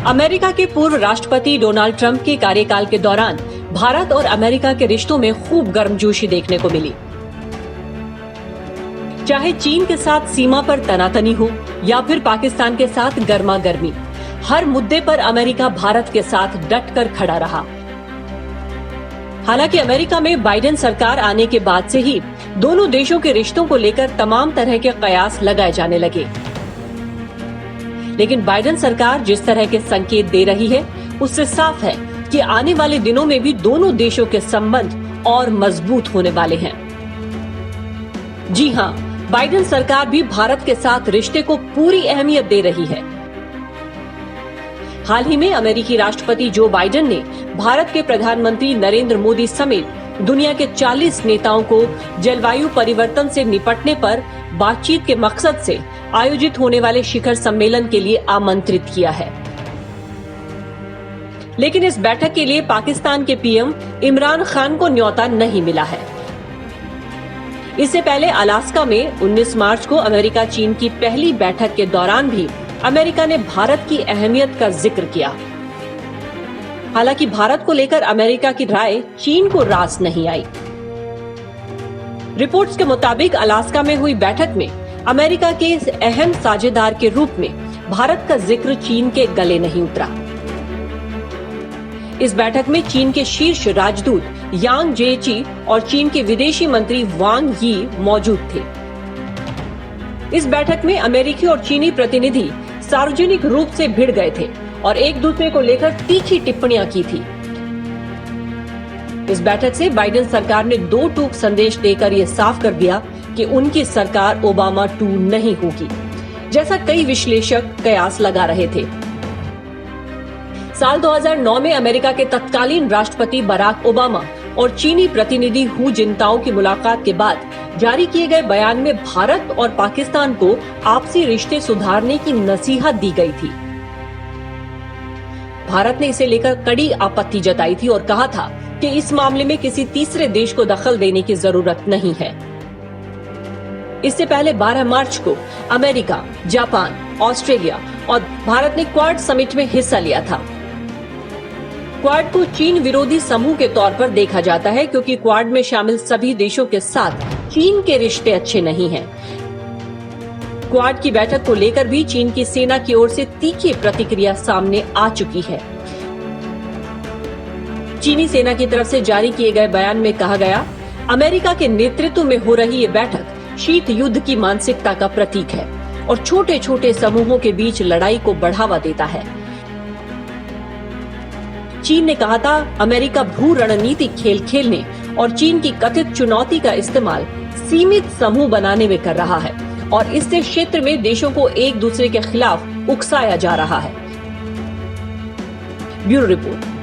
America के पूर्व राष्ट्रपति डोनाल्ड ट्रंप के कार्यकाल के दौरान भारत और अमेरिका के रिश्तों में खूब गर्मजोशी देखने को मिली। चाहे चीन के साथ सीमा पर तनातनी हो या फिर पाकिस्तान के साथ गर्मा गर्मी, हर मुद्दे पर अमेरिका भारत के साथ डटकर खड़ा रहा। हालांकि अमेरिका में बाइडेन सरकार आने के बाद से ही दोनों देशों के रिश्तों को लेकर तमाम तरह के कयास लगाए जाने लगे, लेकिन बाइडेन सरकार जिस तरह के संकेत दे रही है उससे साफ है कि आने वाले दिनों में भी दोनों देशों के संबंध और मजबूत होने वाले हैं। जी हां, बाइडेन सरकार भी भारत के साथ रिश्ते को पूरी अहमियत दे रही है। हाल ही में अमेरिकी राष्ट्रपति जो बाइडेन ने भारत के प्रधानमंत्री नरेंद्र मोदी समेत दुनिया के 40 नेताओं को जलवायु परिवर्तन से निपटने पर बातचीत के मकसद से आयोजित होने वाले शिखर सम्मेलन के लिए आमंत्रित किया है। लेकिन इस बैठक के लिए पाकिस्तान के पीएम इमरान खान को न्योता नहीं मिला है। इससे पहले अलास्का में 19 मार्च को अमेरिका चीन की पहली बैठक के दौरान भी अमेरिका ने भारत की अहमियत का जिक्र किया। हालांकि भारत को लेकर अमेरिका की राय चीन को रास नहीं आई। रिपोर्ट्स के मुताबिक अलास्का में हुई बैठक में अमेरिका के इस अहम साझेदार के रूप में भारत का जिक्र चीन के गले नहीं उतरा। इस बैठक में चीन के शीर्ष राजदूत यांग जेची और चीन के विदेशी मंत्री वांग यी मौजूद थे। इस बैठक में अमेरिकी और चीनी प्रतिनिधि सार्वजनिक रूप से भिड़ गए थे और एक दूसरे को लेकर तीखी टिप्पणियां की थी। इस बैठक से बाइडेन सरकार ने 2 टूक संदेश देकर ये साफ कर दिया कि उनकी सरकार ओबामा 2 नहीं होगी, जैसा कई विश्लेषक कयास लगा रहे थे। साल 2009 में अमेरिका के तत्कालीन राष्ट्रपति बराक ओबामा और चीनी प्रतिनिधि हू जिनताओ की मुलाकात के बाद जारी किए गए बयान में भारत और पाकिस्तान को आपसी रिश्ते सुधारने की नसीहत दी गई थी। भारत ने इसे लेकर कड़ी आपत्ति जताई थी और कहा था कि इस मामले में किसी तीसरे देश को दखल देने की जरूरत नहीं है। इससे पहले 12 मार्च को अमेरिका, जापान, ऑस्ट्रेलिया और भारत ने क्वाड समिट में हिस्सा लिया था। क्वाड को चीन विरोधी समूह के तौर पर देखा जाता है क्योंकि क्वाड में शामिल सभी देशों के साथ चीन के रिश्ते अच्छे नहीं हैं। क्वाड की बैठक को लेकर भी चीन की सेना की ओर से तीखी प्रतिक्रिया सामने आ चुकी है। चीनी सेना की तरफ से जारी किए गए बयान में कहा गया, अमेरिका के नेतृत्व में हो रही ये बैठक शीत युद्ध की मानसिकता का प्रतीक है और छोटे छोटे समूहों के बीच लड़ाई को बढ़ावा देता है। चीन ने कहा था, अमेरिका भू रणनीतिक खेल खेलने और चीन की कथित चुनौती का इस्तेमाल सीमित समूह बनाने में कर रहा है और इससे क्षेत्र में देशों को एक दूसरे के खिलाफ उकसाया जा रहा है। Bureau report.